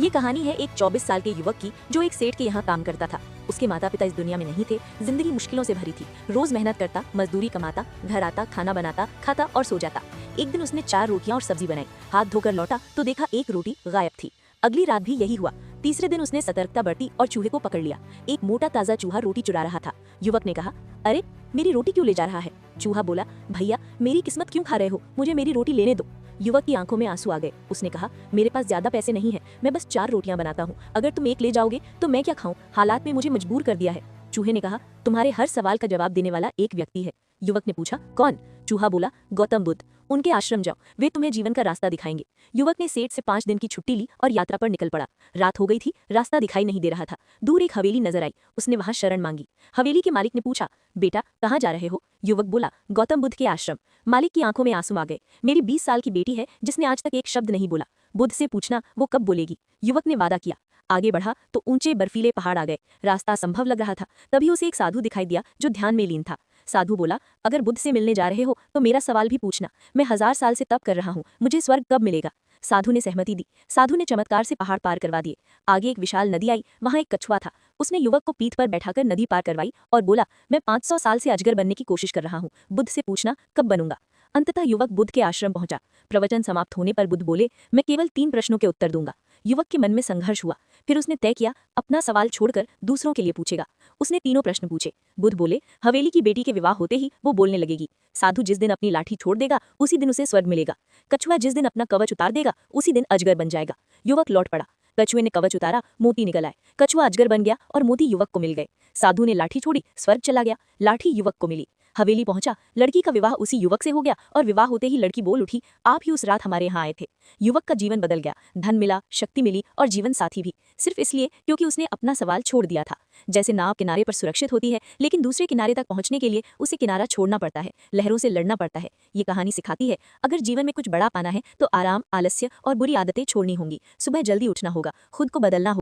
ये कहानी है एक 24 साल के युवक की जो एक सेठ के यहाँ काम करता था। उसके माता पिता इस दुनिया में नहीं थे। जिंदगी मुश्किलों से भरी थी। रोज मेहनत करता, मजदूरी कमाता, घर आता, खाना बनाता, खाता और सो जाता। एक दिन उसने 4 रोटियां और सब्जी बनाई। हाथ धोकर लौटा तो देखा एक रोटी गायब थी। अगली रात भी यही हुआ। तीसरे दिन उसने सतर्कता बरती और चूहे को पकड़ लिया। एक मोटा ताजा चूहा रोटी चुरा रहा था। युवक ने कहा, अरे मेरी रोटी क्यों ले जा रहा है? चूहा बोला, भैया मेरी किस्मत क्यों खा रहे हो, मुझे मेरी रोटी लेने दो। युवक की आंखों में आंसू आ गए। उसने कहा, मेरे पास ज्यादा पैसे नहीं है, मैं बस 4 रोटियां बनाता हूँ। अगर तुम एक ले जाओगे तो मैं क्या खाऊं? हालात में मुझे मजबूर कर दिया है। चूहे ने कहा, तुम्हारे हर सवाल का जवाब देने वाला एक व्यक्ति है। युवक ने पूछा, कौन? चूहा बोला, गौतम बुद्ध। उनके आश्रम जाओ, वे तुम्हें जीवन का रास्ता दिखाएंगे। युवक ने सेठ से 5 दिन की छुट्टी ली और यात्रा पर निकल पड़ा। रात हो गई थी, रास्ता दिखाई नहीं दे रहा था। दूर एक हवेली नजर आई। उसने वहां शरण मांगी। हवेली के मालिक ने पूछा, बेटा कहाँ जा रहे हो? युवक बोला, गौतम बुद्ध के आश्रम। मालिक की आंखों में आंसू आ गए। मेरी 20 साल की बेटी है जिसने आज तक एक शब्द नहीं बोला। बुद्ध से पूछना वो कब बोलेगी। युवक ने वादा किया। आगे बढ़ा तो ऊंचे बर्फीले पहाड़ आ गए। रास्ता असंभव लग रहा था। तभी उसे एक साधु दिखाई दिया जो ध्यान में लीन था। साधु बोला, अगर बुद्ध से मिलने जा रहे हो तो मेरा सवाल भी पूछना। मैं 1000 साल से तप कर रहा हूँ, मुझे स्वर्ग कब मिलेगा? साधु ने सहमति दी। साधु ने चमत्कार से पहाड़ पार करवा दिए। आगे एक विशाल नदी आई। वहां एक कछुआ था। उसने युवक को पीठ पर बैठाकर नदी पार करवाई और बोला, मैं 500 साल से अजगर बनने की कोशिश कर रहा हूँ, बुद्ध से पूछना कब बनूंगा। अंततः युवक बुद्ध के आश्रम पहुंचा। प्रवचन समाप्त होने पर बुद्ध बोले, मैं केवल 3 प्रश्नों के उत्तर दूंगा। युवक के मन में संघर्ष हुआ। फिर उसने तय किया, अपना सवाल छोड़कर दूसरों के लिए पूछेगा। उसने तीनों प्रश्न पूछे। बुद्ध बोले, हवेली की बेटी के विवाह होते ही वो बोलने लगेगी। साधु जिस दिन अपनी लाठी छोड़ देगा उसी दिन उसे स्वर्ग मिलेगा। कछुआ जिस दिन अपना कवच उतार देगा उसी दिन अजगर बन जाएगा। युवक लौट पड़ा। कछुए ने कवच उतारा, मोती निकल आए। कछुआ अजगर बन गया और मोती युवक को मिल गए। साधु ने लाठी छोड़ी, स्वर्ग चला गया। लाठी युवक को मिली। हवेली पहुंचा। लड़की का विवाह उसी युवक से हो गया और विवाह होते ही लड़की बोल उठी, आप ही उस रात हमारे यहाँ आए थे। युवक का जीवन बदल गया। धन मिला, शक्ति मिली और जीवन साथी भी, सिर्फ इसलिए क्योंकि उसने अपना सवाल छोड़ दिया था। जैसे नाव किनारे पर सुरक्षित होती है, लेकिन दूसरे किनारे तक पहुंचने के लिए उसे किनारा छोड़ना पड़ता है, लहरों से लड़ना पड़ता है। ये कहानी सिखाती है, अगर जीवन में कुछ बड़ा पाना है तो आराम, आलस्य और बुरी आदतें छोड़नी होंगी। सुबह जल्दी उठना होगा, खुद को बदलना होगा।